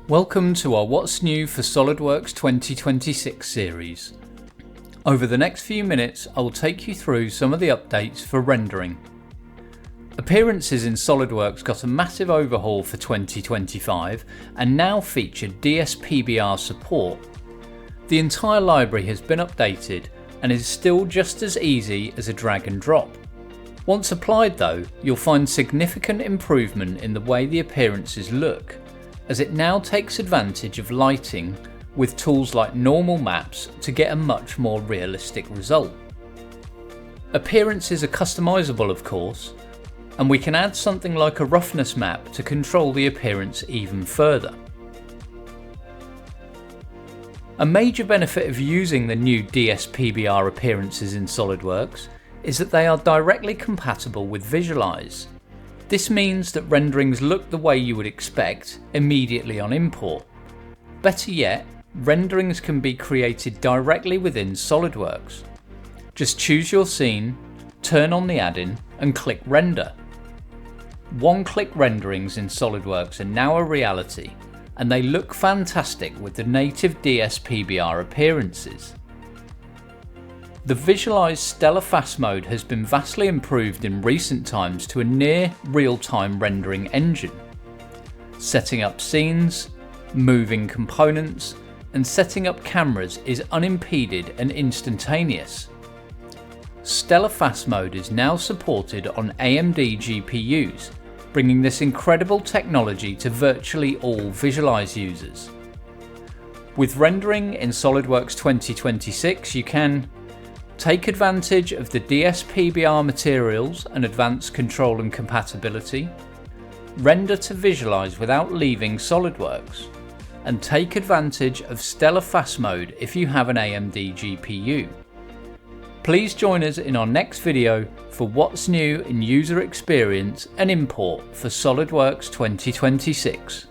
Welcome to our What's New for SOLIDWORKS 2026 series. Over the next few minutes I will take you through some of the updates for rendering. Appearances in SOLIDWORKS got a massive overhaul for 2025 and now feature DSPBR support. The entire library has been updated and is still just as easy as a drag and drop. Once applied though, you'll find significant improvement in the way the appearances look, as it now takes advantage of lighting with tools like normal maps to get a much more realistic result. Appearances are customizable of course, and we can add something like a roughness map to control the appearance even further. A major benefit of using the new DSPBR appearances in SOLIDWORKS is that they are directly compatible with Visualize. This means that renderings look the way you would expect immediately on import. Better yet, renderings can be created directly within SOLIDWORKS. Just choose your scene, turn on the add-in and click render. One-click renderings in SOLIDWORKS are now a reality, and they look fantastic with the native DSPBR appearances. The Visualize Stella Fast Mode has been vastly improved in recent times to a near real-time rendering engine. Setting up scenes, moving components, and setting up cameras is unimpeded and instantaneous. Stella Fast Mode is now supported on AMD GPUs, bringing this incredible technology to virtually all Visualize users. With rendering in SOLIDWORKS 2026, you can take advantage of the DSPBR materials and advanced control and compatibility, render to Visualize without leaving SOLIDWORKS, and take advantage of Stella Fast Mode if you have an AMD GPU. Please join us in our next video for what's new in user experience and import for SOLIDWORKS 2026.